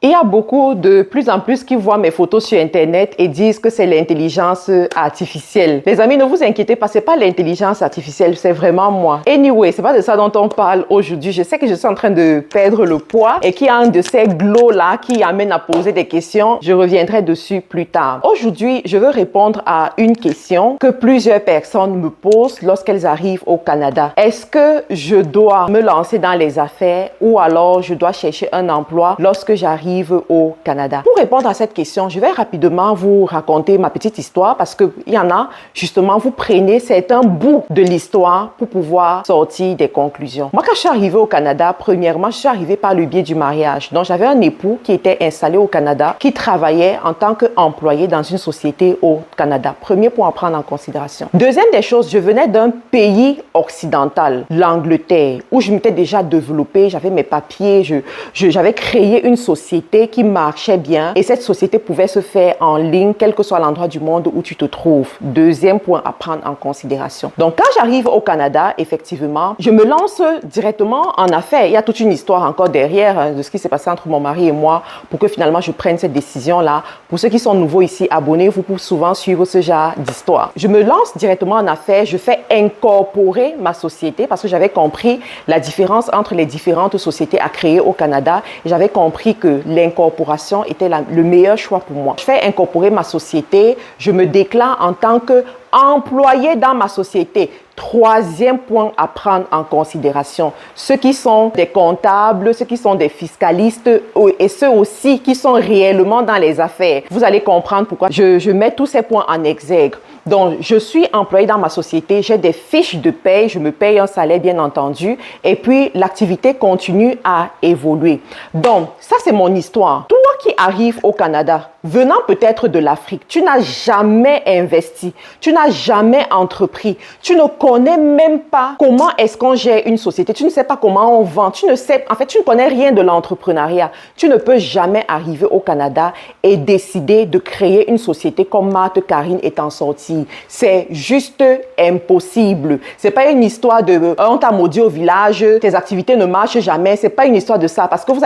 Il y a beaucoup de plus en plus qui voient mes photos sur Internet et disent que c'est l'intelligence artificielle. Les amis, ne vous inquiétez pas, c'est pas l'intelligence artificielle, c'est vraiment moi. Anyway, c'est pas de ça dont on parle aujourd'hui. Je sais que je suis en train de perdre le poids et qu'il y a un de ces glows-là qui amène à poser des questions. Je reviendrai dessus plus tard. Aujourd'hui, je veux répondre à une question que plusieurs personnes me posent lorsqu'elles arrivent au Canada. Est-ce que je dois me lancer dans les affaires ou alors je dois chercher un emploi lorsque j'arrive au Canada? Pour répondre à cette question, je vais rapidement vous raconter ma petite histoire parce qu'il y en a, justement, vous prenez certains bouts de l'histoire pour pouvoir sortir des conclusions. Moi, quand je suis arrivée au Canada, premièrement, je suis arrivée par le biais du mariage. Donc, j'avais un époux qui était installé au Canada, qui travaillait en tant qu'employé dans une société au Canada. Premier point à prendre en considération. Deuxième des choses, je venais d'un pays occidental, l'Angleterre, où je m'étais déjà développée, j'avais mes papiers, j'avais créé une société qui marchait bien et cette société pouvait se faire en ligne, quel que soit l'endroit du monde où tu te trouves. Deuxième point à prendre en considération. Donc, quand j'arrive au Canada, effectivement, je me lance directement en affaires. Il y a toute une histoire encore derrière de ce qui s'est passé entre mon mari et moi pour que finalement je prenne cette décision-là. Pour ceux qui sont nouveaux ici, abonnez-vous pour souvent suivre ce genre d'histoire. Je me lance directement en affaires, je fais incorporer ma société parce que j'avais compris la différence entre les différentes sociétés à créer au Canada et j'avais compris que l'incorporation était le meilleur choix pour moi. Je fais incorporer ma société, je me déclare en tant qu'employé dans ma société. Troisième point à prendre en considération, ceux qui sont des comptables, ceux qui sont des fiscalistes et ceux aussi qui sont réellement dans les affaires. Vous allez comprendre pourquoi je mets tous ces points en exergue. Donc, je suis employé dans ma société, j'ai des fiches de paye, je me paye un salaire bien entendu et puis l'activité continue à évoluer. Donc, ça c'est mon histoire. Toi qui arrives au Canada, venant peut-être de l'Afrique, tu n'as jamais investi, tu n'as jamais entrepris, tu ne connais même pas comment est-ce qu'on gère une société, tu ne sais pas comment on vend, tu ne connais rien de l'entrepreneuriat. Tu ne peux jamais arriver au Canada et décider de créer une société comme Marthe Karine étant sortie. C'est juste impossible. C'est pas une histoire de on t'a maudit au village, tes activités ne marchent jamais. C'est pas une histoire de ça parce que vous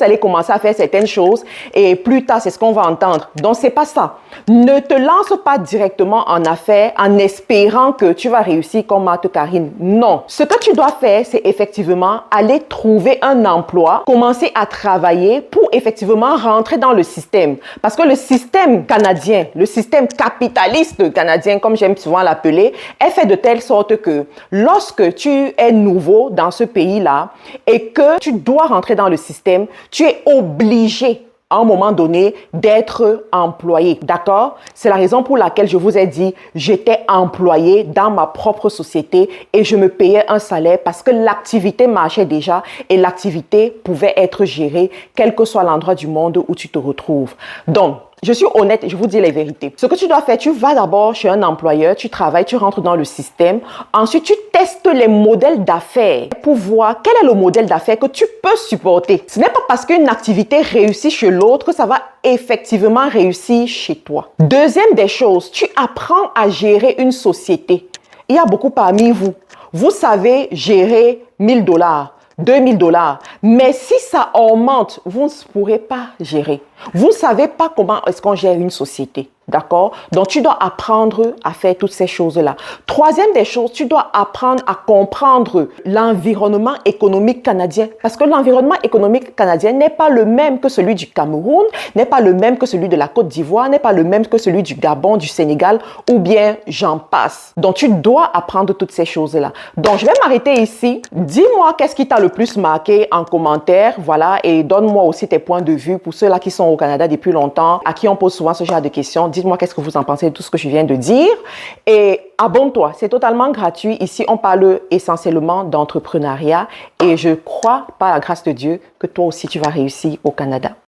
allez commencer à faire certaines choses et plus tard c'est ce qu'on va entendre. Donc c'est pas ça. Ne te lance pas directement en affaires en espérant que tu vas réussir comme Marthe Karine. Non. Ce que tu dois faire, c'est effectivement aller trouver un emploi, commencer à travailler pour effectivement rentrer dans le système. Parce que le système canadien, le système capitaliste canadien, comme j'aime souvent l'appeler, est fait de telle sorte que lorsque tu es nouveau dans ce pays-là et que tu dois rentrer dans le système, tu es obligé à un moment donné d'être employé, d'accord? C'est la raison pour laquelle je vous ai dit, j'étais employé dans ma propre société et je me payais un salaire parce que l'activité marchait déjà et l'activité pouvait être gérée quel que soit l'endroit du monde où tu te retrouves. Donc, je suis honnête et je vous dis les vérités. Ce que tu dois faire, tu vas d'abord chez un employeur, tu travailles, tu rentres dans le système. Ensuite, tu testes les modèles d'affaires pour voir quel est le modèle d'affaires que tu peux supporter. Ce n'est pas parce qu'une activité réussit chez l'autre que ça va effectivement réussir chez toi. Deuxième des choses, tu apprends à gérer une société. Il y a beaucoup parmi vous. Vous savez gérer 1 000 $. 2 000 $. Mais si ça augmente, vous ne pourrez pas gérer. Vous ne savez pas comment est-ce qu'on gère une société. D'accord? Donc, tu dois apprendre à faire toutes ces choses-là. Troisième des choses, tu dois apprendre à comprendre l'environnement économique canadien. Parce que l'environnement économique canadien n'est pas le même que celui du Cameroun, n'est pas le même que celui de la Côte d'Ivoire, n'est pas le même que celui du Gabon, du Sénégal, ou bien j'en passe. Donc, tu dois apprendre toutes ces choses-là. Donc, je vais m'arrêter ici. Dis-moi qu'est-ce qui t'a le plus marqué en commentaire, voilà, et donne-moi aussi tes points de vue pour ceux-là qui sont au Canada depuis longtemps, à qui on pose souvent ce genre de questions. Dites-moi qu'est-ce que vous en pensez de tout ce que je viens de dire et abonne-toi, c'est totalement gratuit. Ici, on parle essentiellement d'entrepreneuriat et je crois, par la grâce de Dieu, que toi aussi, tu vas réussir au Canada.